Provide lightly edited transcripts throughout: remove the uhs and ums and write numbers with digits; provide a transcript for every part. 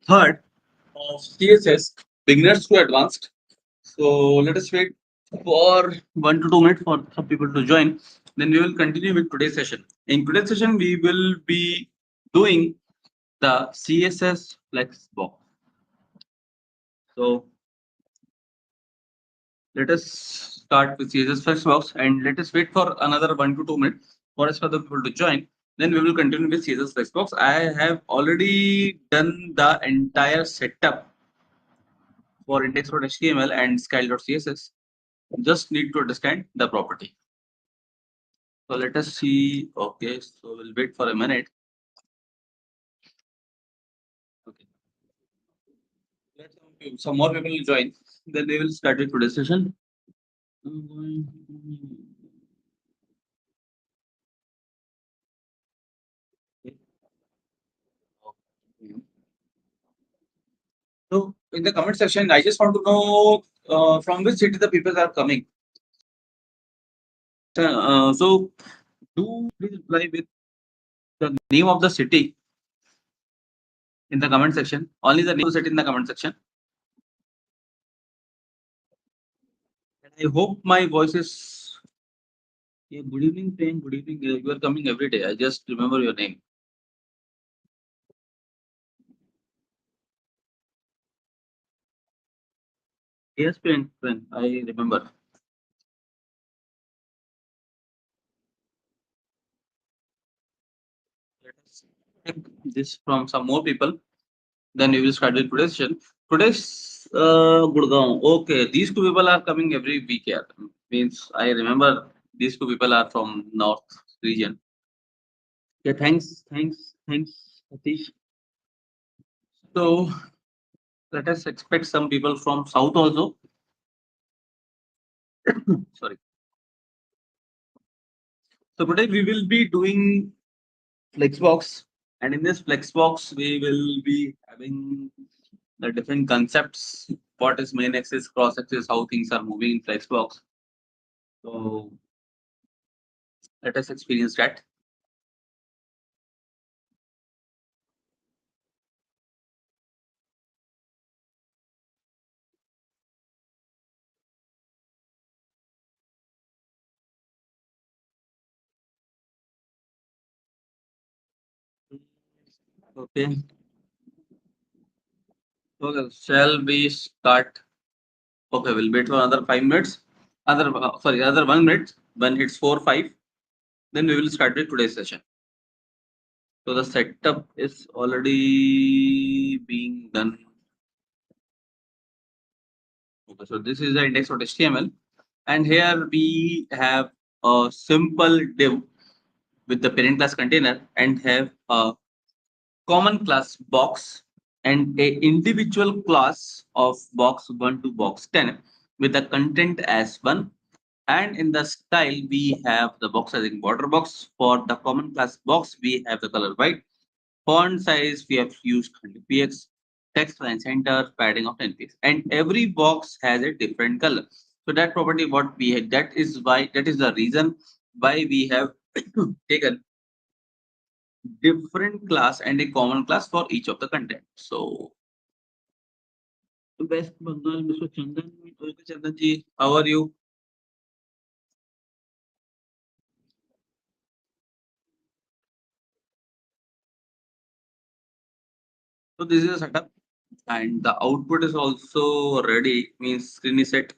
third of CSS Beginners to Advanced. So let us wait for 1 to 2 minutes for some people to join. Then we will continue with today's session. In today's session, we will be doing the CSS Flexbox. So let us start with CSS Flexbox and let us wait for another 1 to 2 minutes for us for the people to join. Then we will continue with CSS Flexbox. I have already done the entire setup for index.html and style.css. Just need to understand the property. So let us see. Okay, so we'll wait for a minute. Okay, let some more people join. Then we will start with today's session. So in the comment section, I just want to know from which city the people are coming. So do please reply with the name of the city in the comment section. Only the name of the city in the comment section. And I hope my voice is. Yeah, good evening, Pen. Good evening. You are coming every day. I just remember your name. Yes, Pen. I remember. Let us check this from some more people. Then we will start with today's session. Today's Gurgaon. Okay, these two people are coming every week here. Means I remember these two people are from North region. Yeah, thanks, Satish. So let us expect some people from South also. Sorry. So today we will be doing Flexbox, and in this Flexbox we will be having the different concepts. What is main axis, cross axis, how things are moving in Flexbox. So let us experience that. Okay. Okay. Shall we start? Okay, we'll wait for another 5 minutes. Another 1 minute. When it's 4:05, then we will start with today's session. So the setup is already being done. Okay, so this is the index.html, and here we have a simple div with the parent class container and have a common class box and a individual class of box 1 to box 10 with the content as 1, and in the style we have the box sizing border box. For the common class box we have the color white, font size we have used 100 px, text line center padding of 10 px, and every box has a different color. So that property what we had, that is the reason why we have taken different class and a common class for each of the content. So West Bengal, Mr. Chandan. Okay, Chandan ji, how are you? So this is a setup, and the output is also ready. Means screen is set.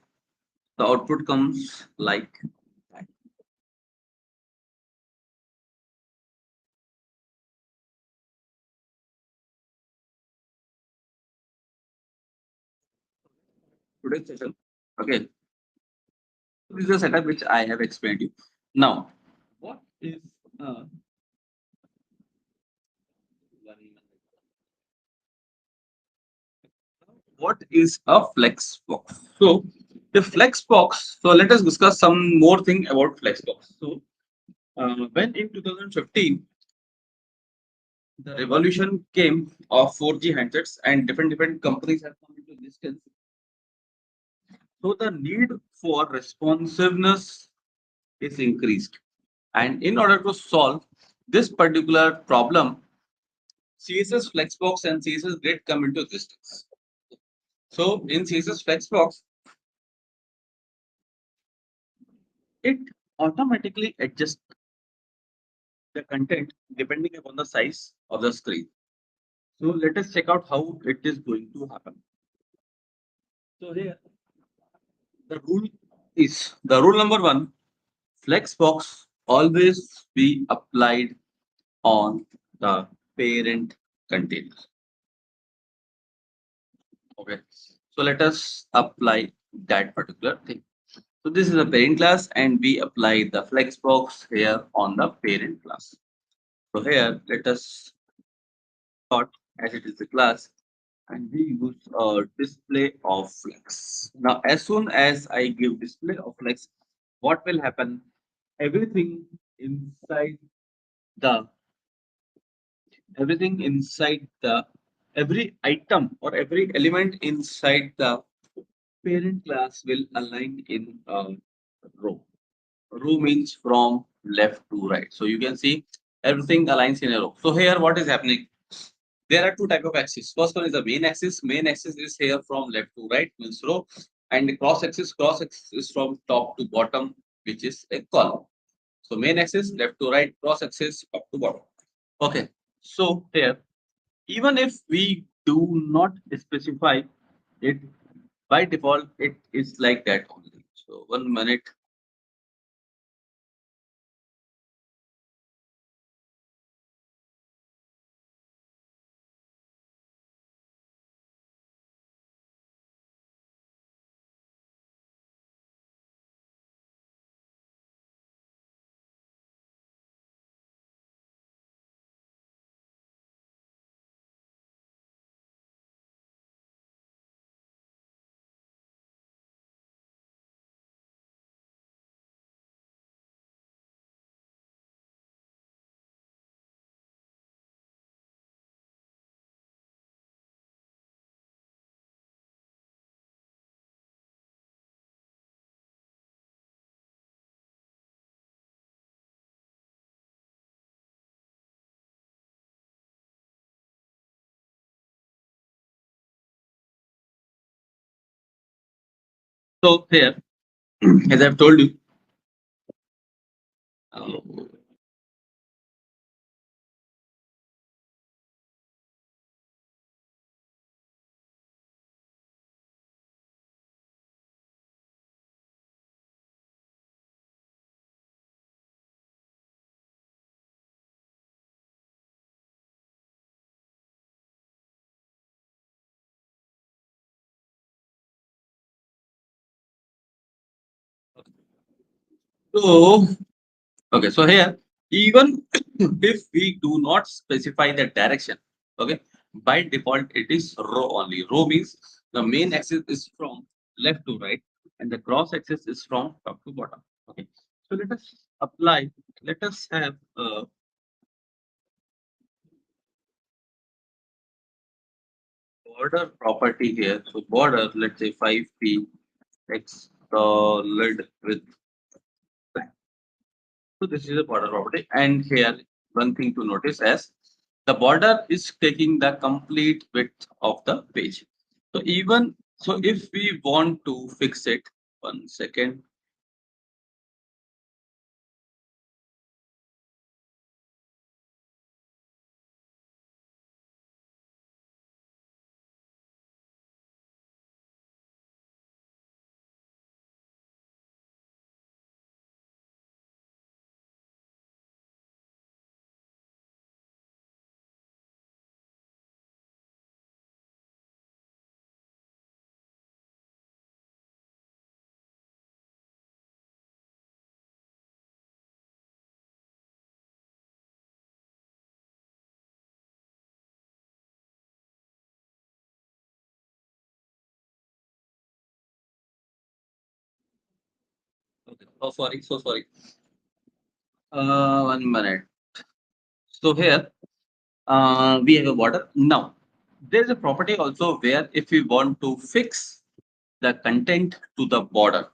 The output comes like that. Today's session. Okay, this is the setup which I have explained you. Now, what is uh, what is a flex box? So the flex box. So let us discuss some more thing about flex box. So when in 2015 the revolution came of 4G handsets and different companies have come into existence. So the need for responsiveness is increased. And in order to solve this particular problem, CSS Flexbox and CSS Grid come into existence. So in CSS Flexbox, it automatically adjusts the content depending upon the size of the screen. So let us check out how it is going to happen. So here the rule number one, Flexbox always be applied on the parent container. Okay. So let us apply that particular thing. So this is a parent class and we apply the Flexbox here on the parent class. So here let us start as it is the class and we use a display of flex. Now as soon as I give display of flex, what will happen? Everything inside the every item or every element inside the parent class will align in a row. Row means from left to right. So you can see everything aligns in a row. So here what is happening? There are two type of axes. First one is the main axis. Main axis is here from left to right, means row, and the cross axis. Cross axis is from top to bottom, which is a column. So main axis left to right, cross axis up to bottom. Okay. So here, even if we do not specify it by default, it is like that only. So 1 minute. So here, as I've told you, uh, so okay, so here, even if we do not specify the direction, okay, by default it is row only. Row means the main axis is from left to right and the cross axis is from top to bottom. Okay, so let us apply, let us have a border property here. So border, let's say 5p x solid with black. So this is a border property. And here, one thing to notice as the border is taking the complete width of the page. So even so, if we want to fix it, 1 second. Okay. Oh, sorry. So sorry. 1 minute. So here we have a border. Now there's a property also where if we want to fix the content to the border.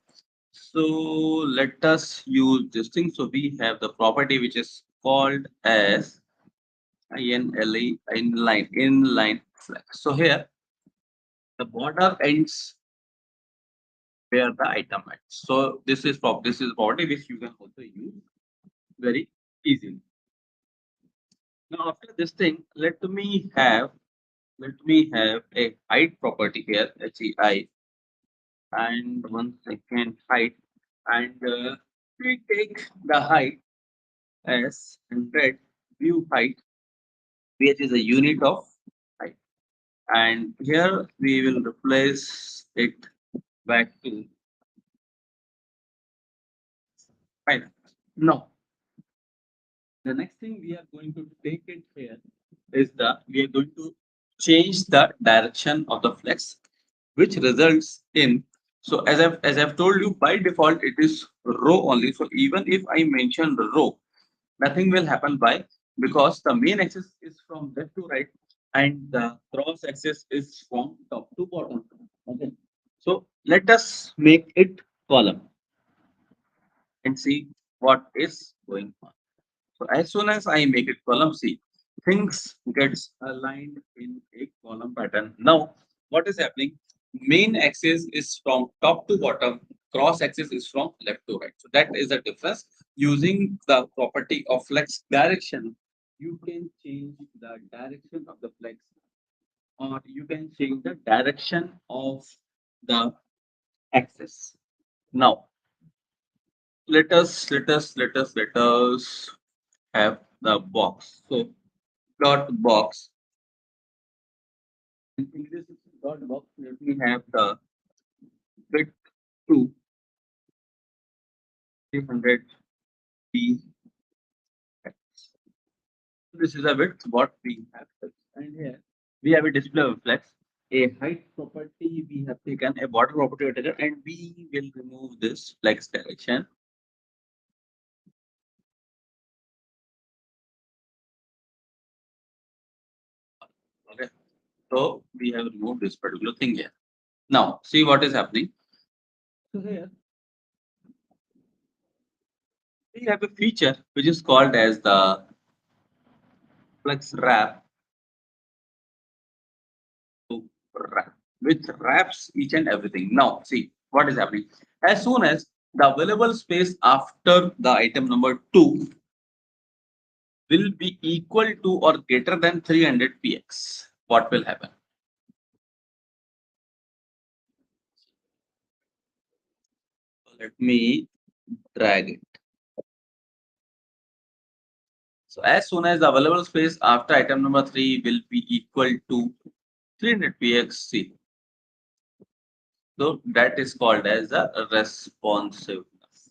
So let us use this thing. So we have the property which is called as INLE, inline flex. So here the border ends where the item ends. So this is property which you can also use very easily. Now after this thing, let me have a height property here, HEI, and 1 second height, and we take the height as 100 view height, which is a unit of height, and here we will replace it back to height. Now the next thing we are going to take it here is we are going to change the direction of the flex, which results in, so as I've told you, by default it is row only. So even if I mention the row, nothing will happen. By because the main axis is from left to right and the cross axis is from top to bottom. Okay, so let us make it column and see what is going on. So as soon as I make it column C, things gets aligned in a column pattern. Now, what is happening? Main axis is from top to bottom, cross axis is from left to right. So that is the difference. Using the property of flex direction, you can change the direction of the flex, or you can change the direction of the axis. Now, let us have the box. So dot box. And in this dot box, let me have the width to 300 p. This is a width what we have. And here we have a display of flex, a height property we have taken, a border property we have taken, and we will remove this flex direction. Okay, so we have removed this particular thing here. Now see what is happening. So here we have a feature which is called as the flex wrap, which wraps each and everything. Now, see what is happening. As soon as the available space after the item number 2 will be equal to or greater than 300 px, what will happen? Let me drag it. So, as soon as the available space after item number 3 will be equal to 300 px, see. So, that is called as a responsiveness.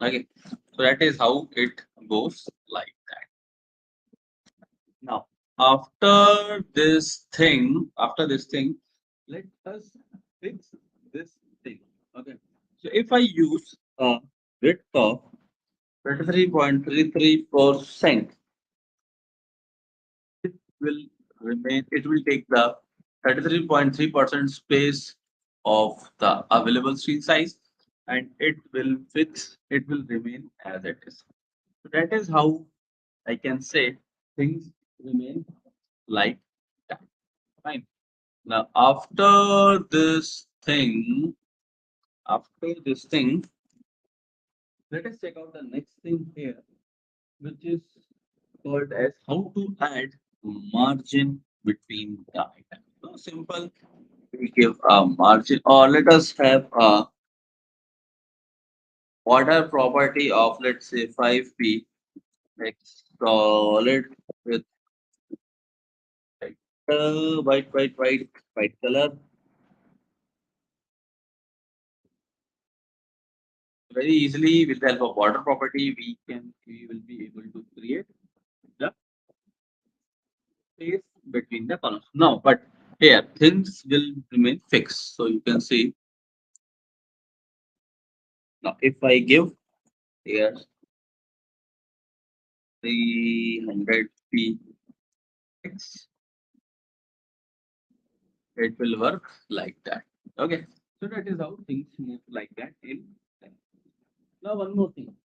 Okay, so that is how it goes like that. Now, after this thing, let us fix this thing. Okay. So if I use a width of 33.33%, it will it will take the 33.3% space of the available screen size, and it will remain as it is. So that is how I can say things remain like that. Fine. Now after this thing, let us check out the next thing here, which is called as how to add margin between the items. So simple. We give a margin, or let us have a order property of, let's say, 5p. Let's call it with white color. Very easily with the help of border property, we will be able to create the space between the columns. Now, but here things will remain fixed. So you can see now if I give here 300 p, it will work like that. Okay, so that is how things move like that in time. Now one more thing.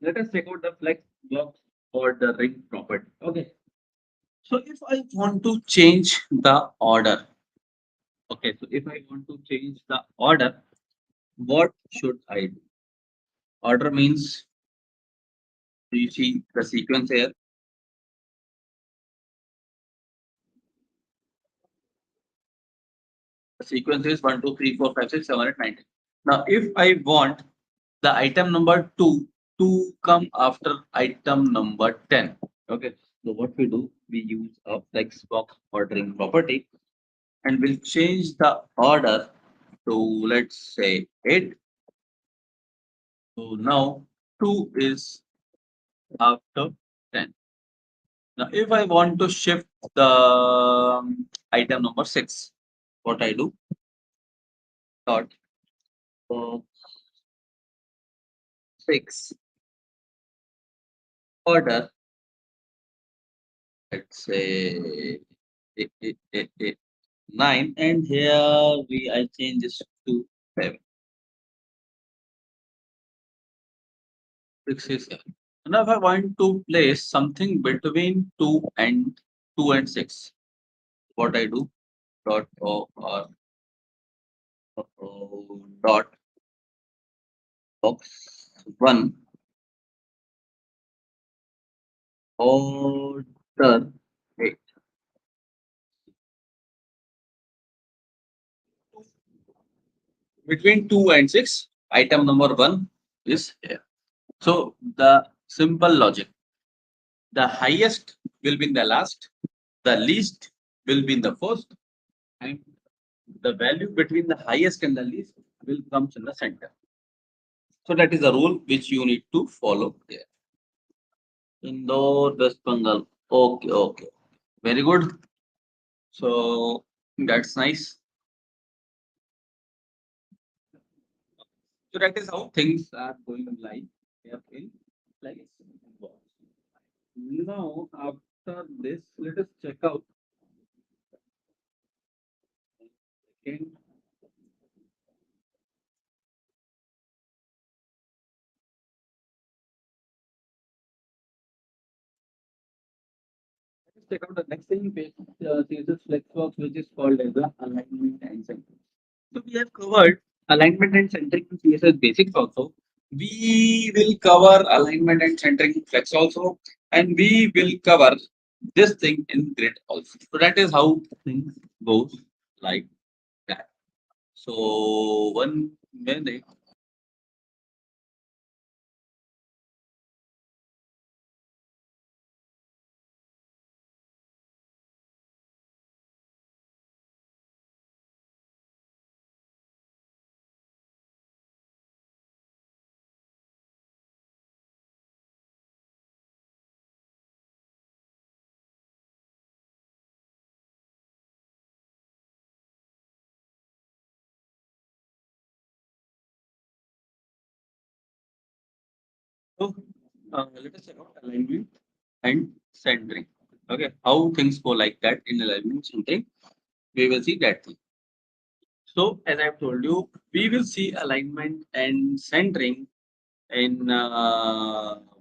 Let us check out the flex box or the ring property. Okay, So if I want to change the order, okay, so if I want to change the order, what should I do? Order means, do you see the sequence here? The sequence is 1, 2, 3, 4, 5, 6, 7, 8, 9, 10. Now, if I want the item number 2 to come after item number 10, okay, so what we do, we use a Flexbox ordering property and we'll change the order to, let's say, 8. So now 2 is after 10. Now, if I want to shift the item number 6, what I do, dot uh, 6 order, let's say 9, and here I change this to 7. 6 is 7. Now, if I want to place something between 2 and 6, what I do, dot or dot box 1 order 8. Between 2 and 6, item number 1 is here. So the simple logic, the highest will be in the last, the least will be in the first, and the value between the highest and the least will comes in the center. So that is the rule which you need to follow there. Indore, West Bengal. Okay, okay. Very good. So that's nice. So that is how things are going live here in Flexbox. Now, after this, let us check out again. Let's check out the next thing, CSS Flexbox, which is called as the alignment and centering. So we have covered alignment and centering in CSS Basics also. We will cover alignment and centering in Flex also, and we will cover this thing in Grid also. So that is how things goes like that. So 1 minute. So let us check out alignment and centering. Okay, how things go like that in alignment centering, we will see that thing. So as I've told you, we will see alignment and centering in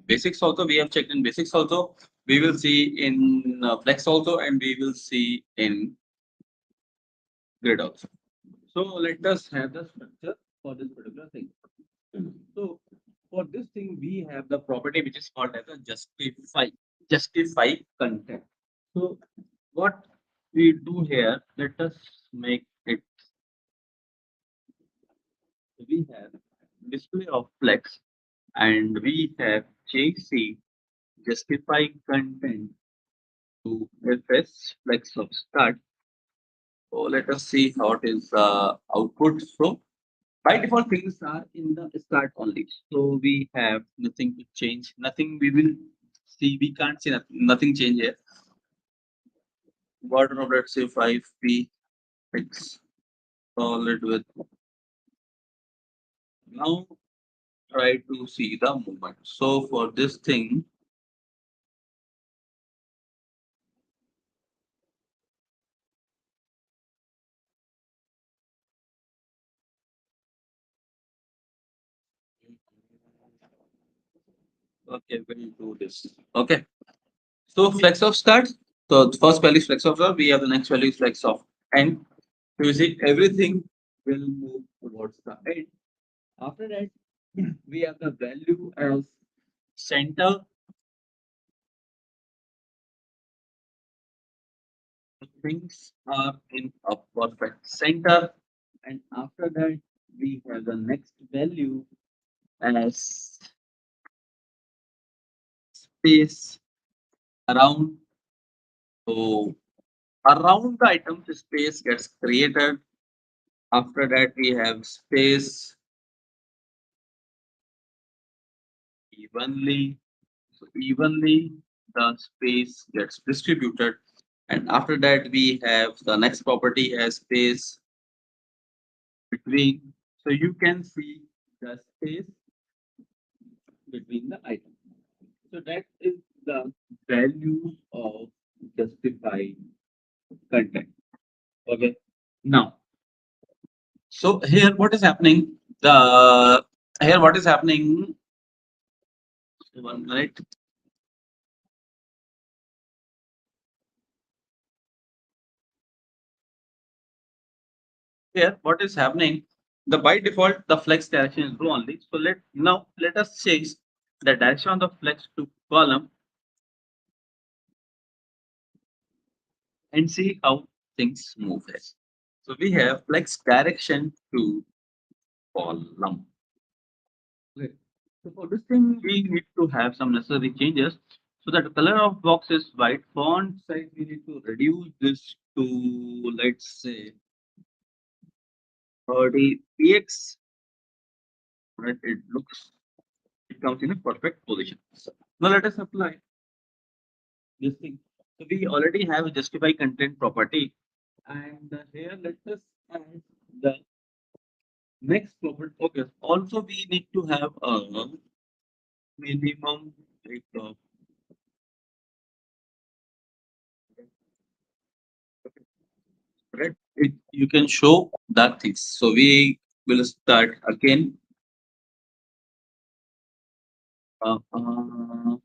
basics also. We have checked in basics also. We will see in Flex also, and we will see in Grid also. So let us have the structure for this particular thing. So for this thing, we have the property which is called as a justify content. So what we do here, let us make it. We have display of flex, and we have JC justify content to FS flex of start. So let us see how it is output. So by default, things are in the start only. So we have nothing to change. Nothing we will see. We can't see nothing change here. Border of, let's say, 5p x solid with. Now try to see the movement. So for this thing, okay, we'll do this. Okay. So flex of start. So the first value is flex of, we have the next value is flex of, and you see everything will move towards the end. After that, we have the value as center. Things are in a perfect center, and after that, we have the next value as space around. So around the item, the space gets created. After that, we have space evenly. So evenly, the space gets distributed. And after that, we have the next property as space between. So you can see the space between the items. So that is the value of justified content. Okay. Now, so here what is happening? The here what is happening? 1 minute. Here what is happening? The by default the flex direction is row only. So let us change the direction of the flex to column and see how things move here. So we have flex direction to column. Okay. So for this thing, we need to have some necessary changes. So that the color of box is white. Font size we need to reduce this to, let's say, 30 px. Right, it comes in a perfect position. So now let us apply this thing. So we already have a justify content property, and here let us add the next property. Okay. Also, we need to have a minimum like, right? You can show that things. So we will start again. Uh, uh,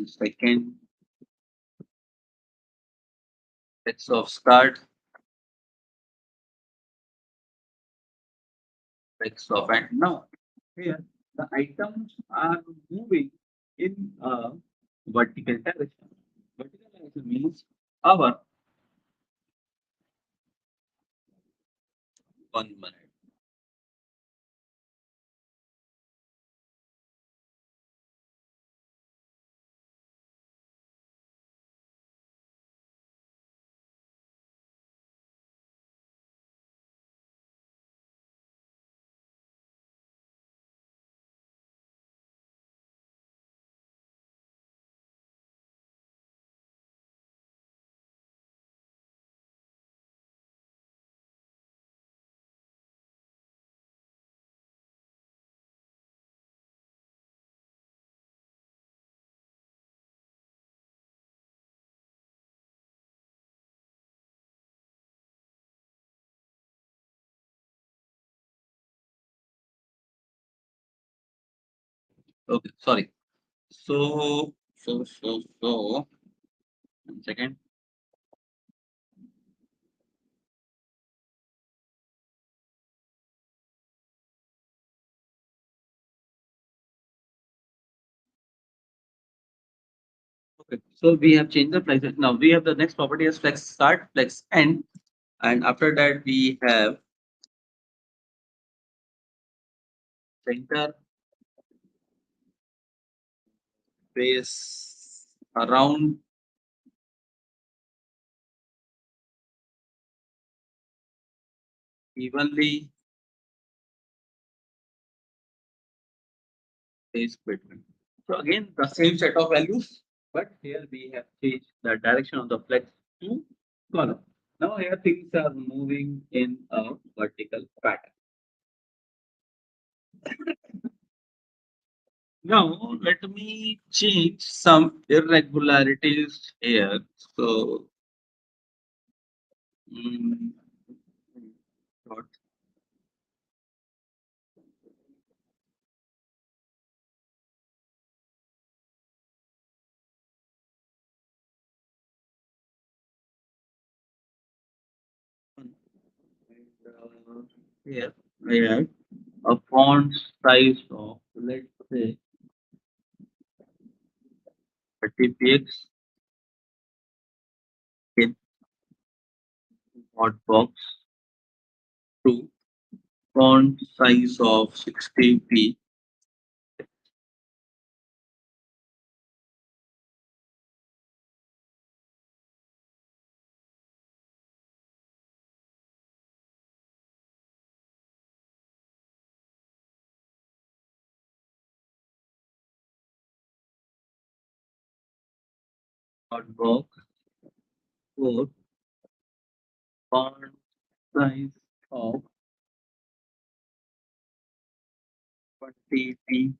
Second, text of start, text of end. Now, here the items are moving in a vertical direction. Vertical direction means our 1 minute. Okay, sorry. So, 1 second. Okay, so we have changed the flex. Now we have the next property as flex start, flex end, and after that we have center, base, around, evenly, base between. So again, the same set of values, but here we have changed the direction of the flex to column. Now here things are moving in a vertical pattern. Now let me change some irregularities here. So, mm, dot Here I have a font size of, let's say, 30 px in hot box to font size of 60p hot box for font size of 20p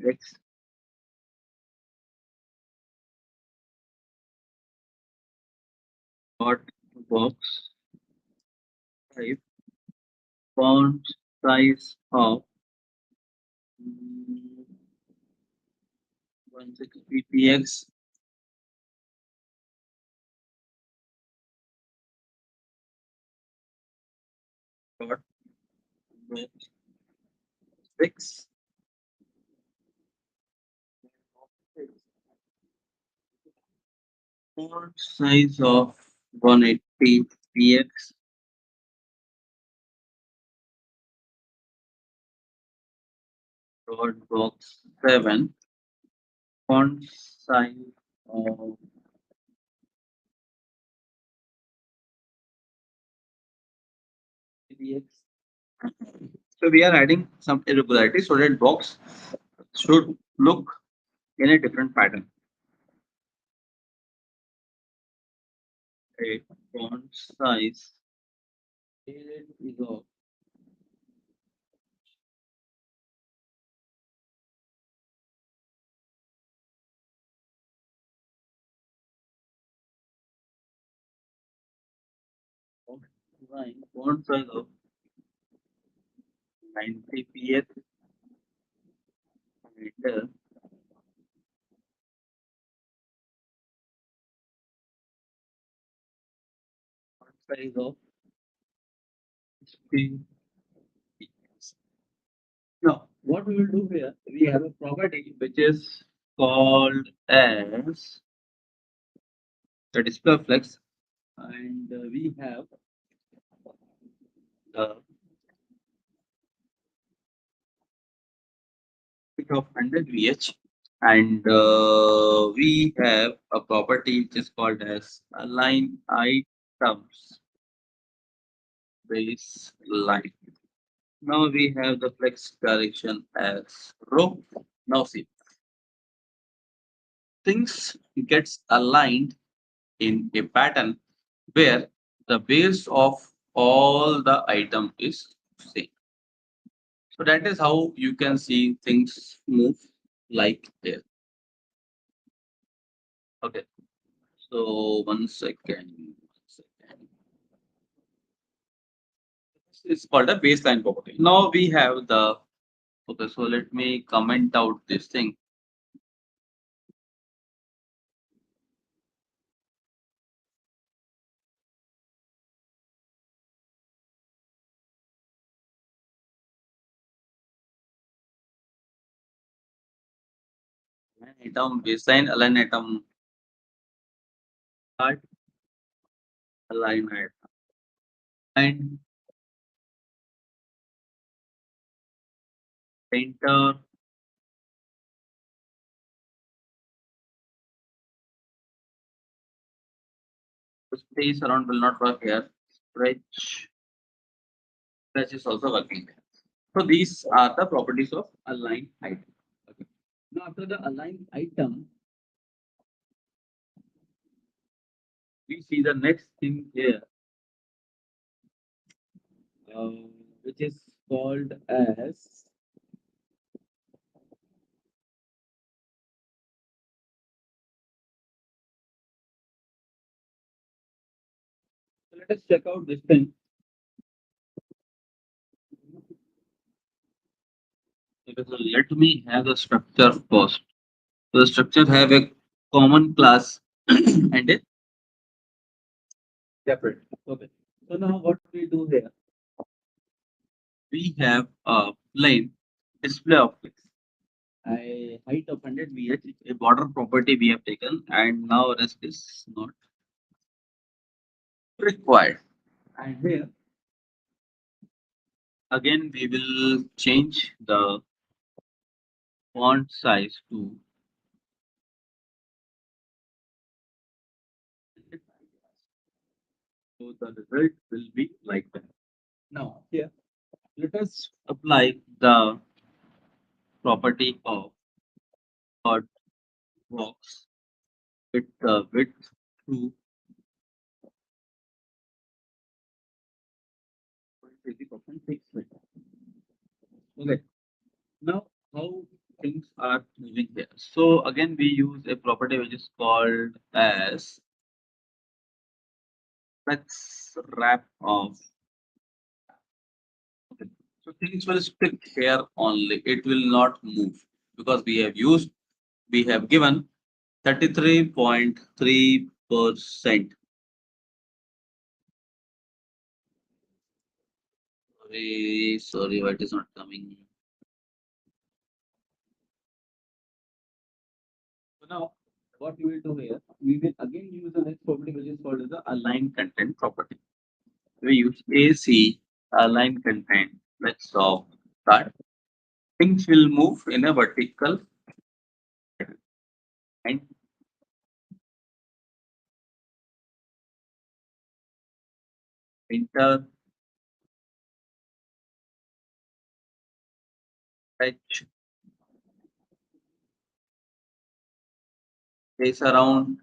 x hot box type font size of 160px dot box 6 font size of 180px dot box 7 font size of px. So we are adding some irregularity so that box should look in a different pattern. A font size is of font size of 90px and font size of 60px. Now, what we will do here, we have a property which is called as the display flex, and we have the width of 100 VH, and we have a property which is called as align items base line. Now we have the flex direction as row. Now see, things gets aligned in a pattern where the base of all the item is same. So that is how you can see things move like this. Okay. So one second. This is called a baseline property. Now we have the, okay, so let me comment out this thing. Align item baseline, align item start, align item. And enter space around will not work here. Stretch is also working there. So these are the properties of align item. Okay. Now after the align item, we see the next thing here, uh, which is called as so let us check out this thing. Okay, so let me have the structure first. So the structure have a common class and a separate. Okay. So now what we do here? we have a plain display of text. A height of 100 VH, a border property we have taken, and now rest is not required. And here again we will change the font size to so the result will be like that. Now here let us apply the property of dot box with the width to 80% fixed. Okay. Now, how things are moving here. So again, we use a property which is called as let's wrap of. Okay. So things will stick here only. It will not move because we have given 33.3%. Sorry, why it is not coming? So now, what we will do here, we will again use the next property which is called as the align content property. We use AC align content. Let's solve that. Things will move in a vertical and enter fetch space around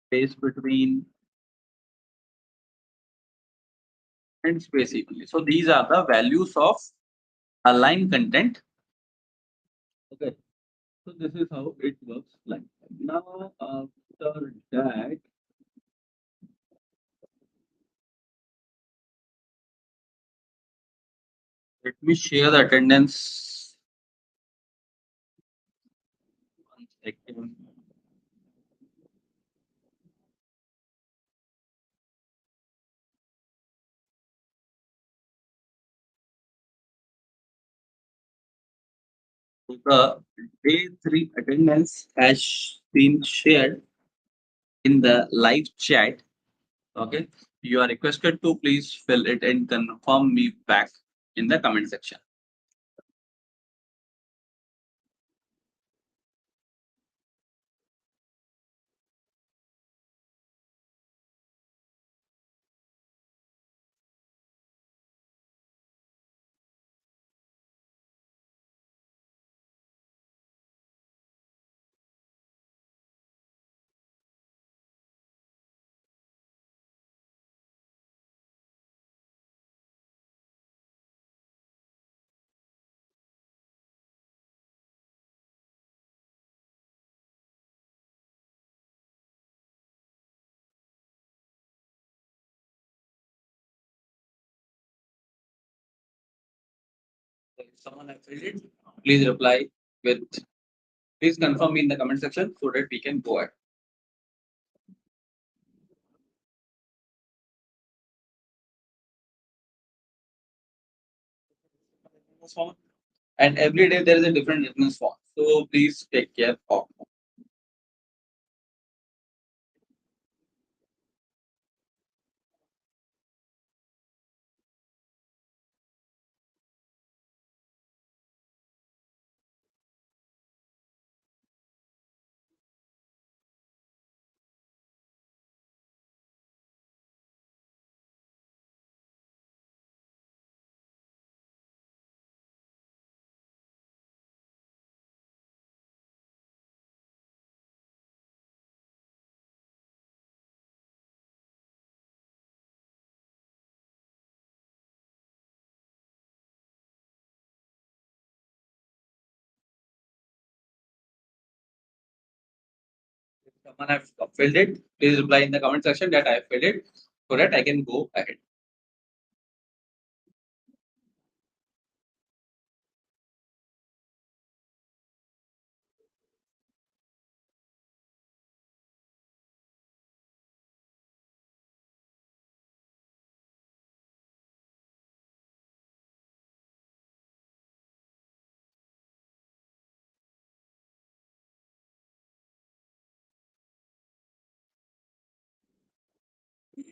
space between and space equally. So these are the values of align content. Okay. So this is how it works like. Now after that, let me share the attendance. One second. So the day 3 attendance has been shared in the live chat. Okay. You are requested to please fill it and confirm me back in the comment section. If someone has filled it, please reply with please confirm me in the comment section so that we can go ahead. And every day there is a different attendance form. So please take care of. If someone has filled it, please reply in the comment section that I have filled it so that I can go ahead. So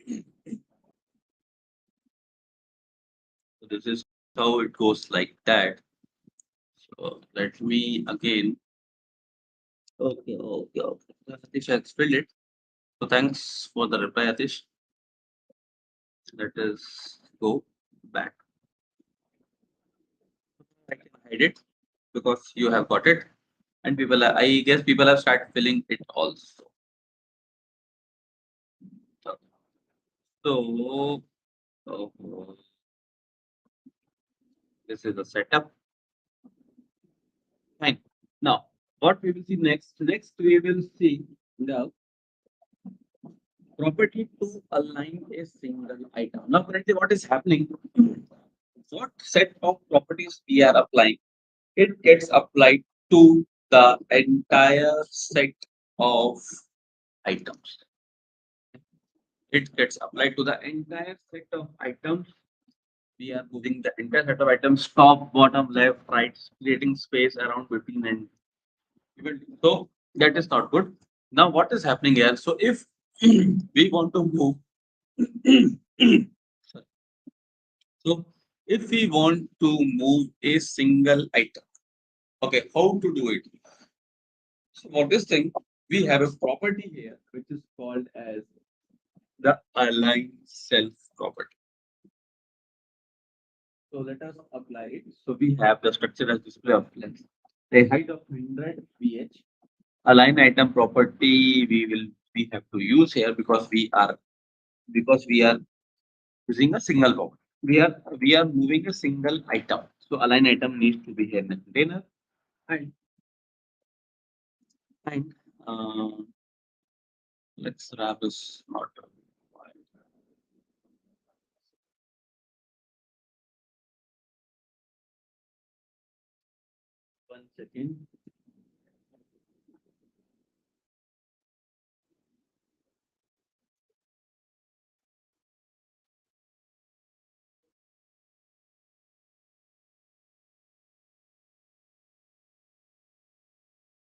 this is how it goes like that. So let me again. Okay, okay, okay. Atish has filled it. So thanks for the reply, Atish. Let us go back. I can hide it because you have got it, and people. I guess people have started filling it also. So, so this is the setup. Fine. Now, what we will see next? Next, we will see the property to align a single item. Now, currently, what is happening? What set of properties we are applying? It gets applied to the entire set of items. It gets applied to the entire set of items. We are moving the entire set of items top, bottom, left, right, creating space around between and so that is not good. Now, what is happening here? So, if we want to move, sorry. So if we want to move a single item, okay, how to do it? So for this thing, we have a property here which is called as the align self property. So let us apply it. So we have the structure as display of length. A height of 100 ph. Align item property we have to use here because we are using a single property. We are moving a single item. So align item needs to be here in the container and and uh, let's wrap this not one second.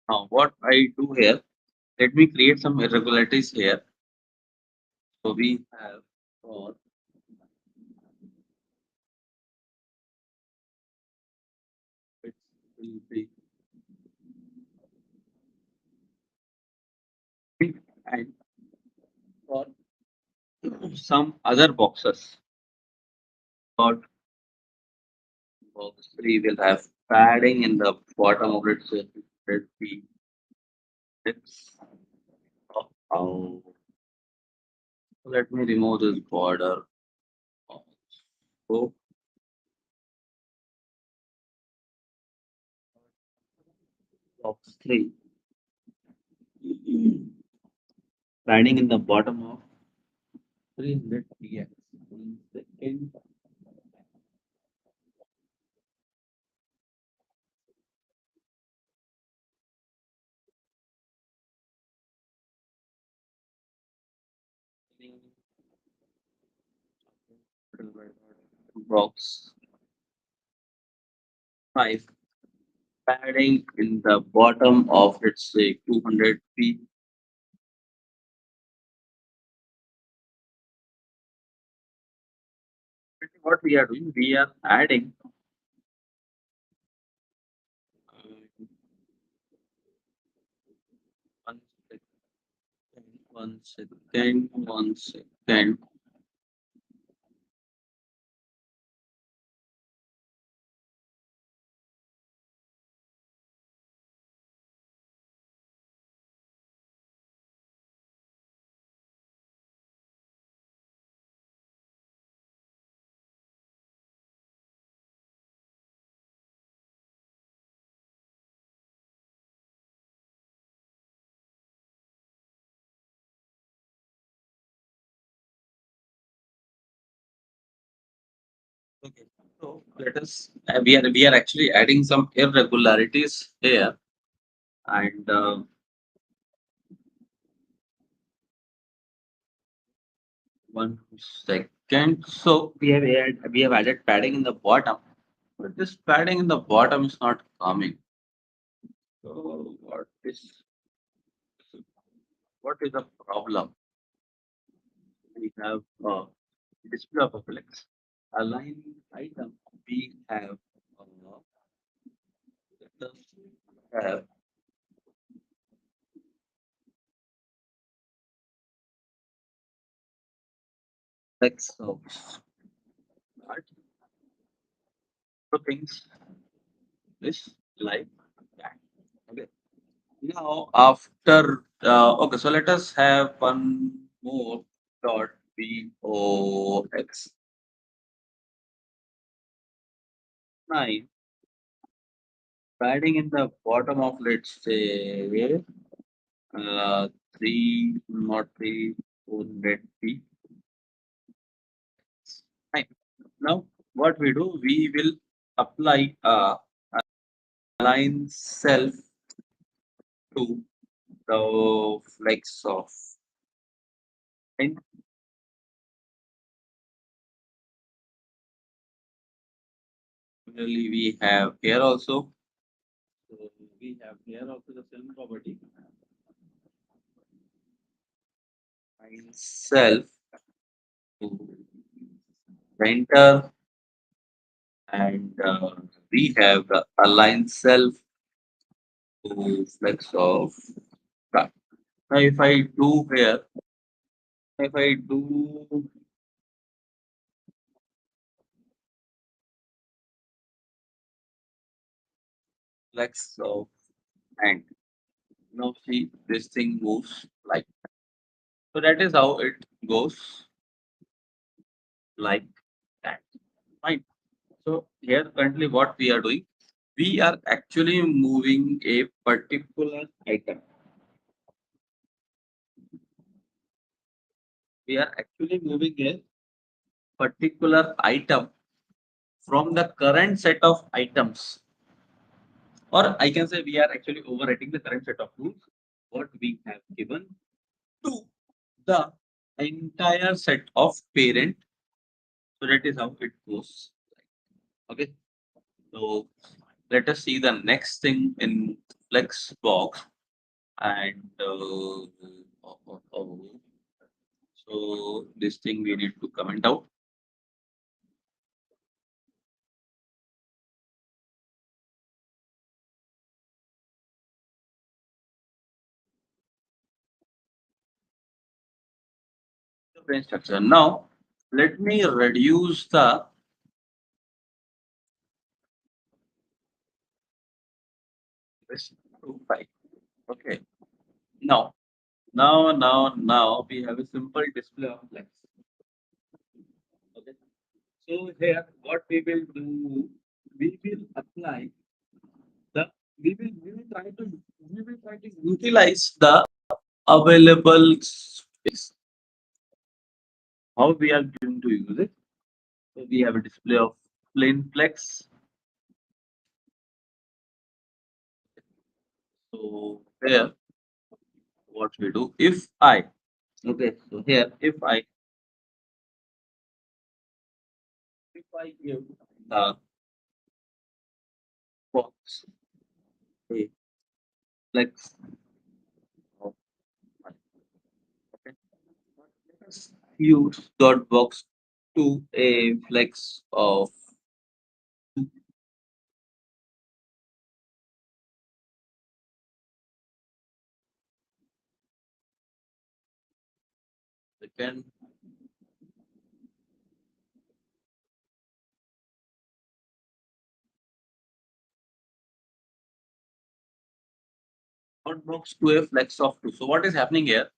Now what I do here, let me create some irregularities here. So we have for it will be and for some other boxes. For box 3 will have padding in the bottom of it. So let be it's oh, let me remove this border. So box 3 padding in the bottom of 300 px. One second. Box 5 padding in the bottom of let's say 200 p. What we are doing, we are adding uh, one one second. Okay, so let us we are actually adding some irregularities here and one second. So we have added padding in the bottom, but this padding in the bottom is not coming. So what is the problem? we have display of a flex. Align item, we have let us have flex of start. So things this like that. Okay. Now after okay, so let us have one more dot box 9 padding in the bottom of let's say uh, 3 not 3 400 feet. Fine. Now what we do, we will apply align self to the flex of and similarly we have here also. So we have here also the same property. Align self to center and we have the align self to flex of back. Now if I do here, if I do flex of and now see this thing moves like so that is how it goes like that. Fine. So here currently what we are doing, we are actually moving a particular item. We are actually moving a particular item from the current set of items, or I can say we are actually overwriting the current set of rules what we have given to the entire set of parent. So that is how it goes. Okay. So let us see the next thing in Flexbox and so this thing we need to comment out. The brain structure. Now let me reduce the this to 5. Okay. Now we have a simple display of flex. Okay. So here what we will apply the we will try to utilize the available space. How we are going to use it? So we have a display of plain flex. So here what we do, if I okay, so here if I give the box a flex of one, okay, let us use dot box to a flex of 2. Second dot box to a flex of 2. So what is happening here?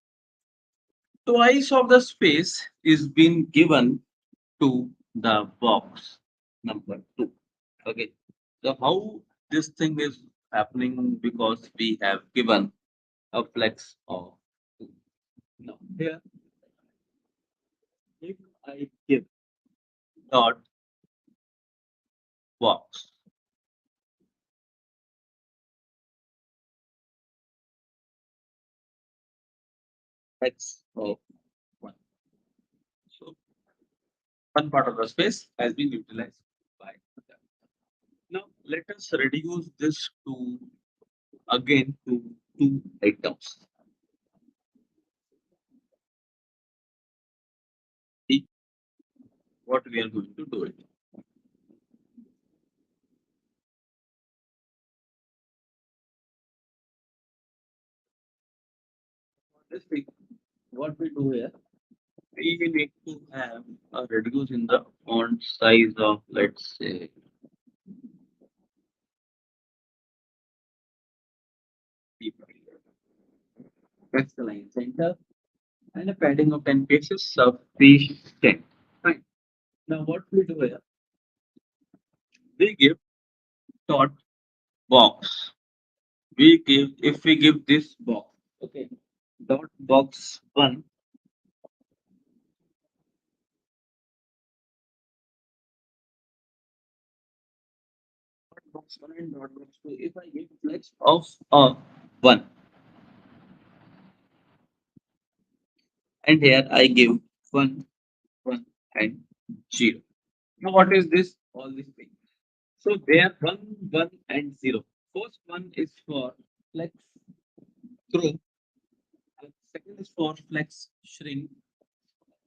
Twice of the space is being given to the box number 2. Okay. So how this thing is happening, because we have given a flex of 2. Now here if I give dot box flex of 1. So one part of the space has been utilized by that. Now let us reduce this to again to 2 items. what we are going to do it. Let's see what we do here. We need to have a reduce in the font size of, let's say, that's the line center, and a padding of 10 pixels sufficient. Fine. Now what we do here, we give dot box. We give, if we give this box, okay, dot box 1, dot box 1 and dot box 2. If I give flex of 1, and here I give 1, 1 and 0. Now what is this? All these things. So there 1, 1 and 0. First one is for flex grow, and second is for flex shrink,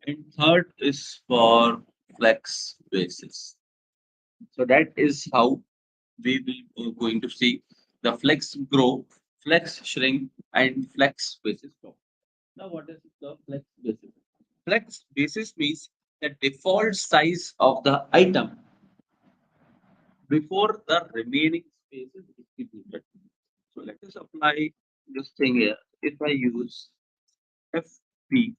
and third is for flex basis. So that is how we will going to see the flex grow, flex shrink, and flex basis grow. Now what is the flex basis? Flex basis means the default size of the item before the remaining space is distributed. So let us apply this thing here. If I use FP,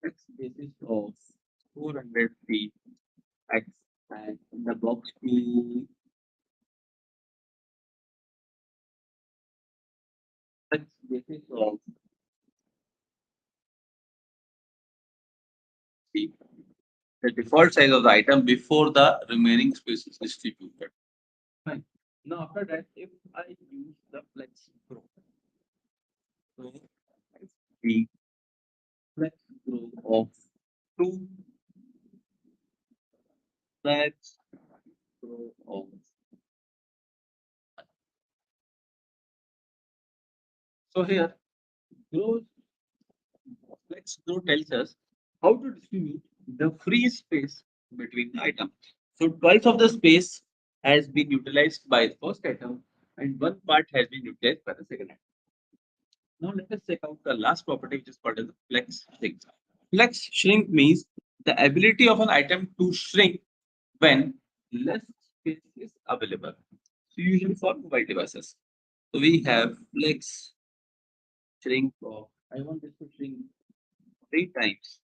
X basis of 400 feet X, and in the box P, X basis of P, the default size of the item before the remaining space is distributed. Fine. Now after that, if I use the flex grow, so the flex grow of 2, flex grow of, so here grow, flex grow tells us how to distribute the free space between the items. So twice of the space has been utilized by the first item, and one part has been utilized by the second item. Now let us check out the last property, which is called as the flex shrink. Flex shrink means the ability of an item to shrink when less space is available. So usually for mobile devices. So we have flex shrink of, I want this to shrink 3 times,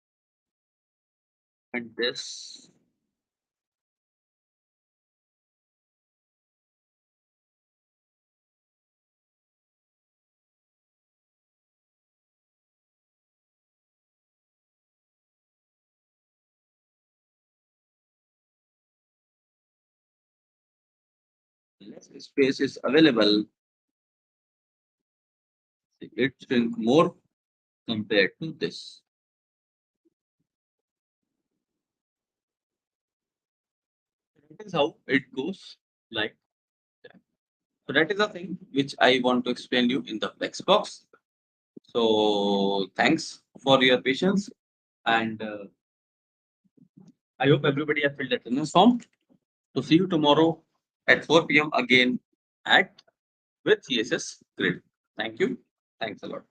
and this less space is available, it shrink more compared to this. That is how it goes like that. So that is the thing which I want to explain you in the Flexbox. So thanks for your patience, and I hope everybody has filled the attendance form. To see you tomorrow at 4 p.m. again at with CSS Grid. Thank you. Thanks a lot.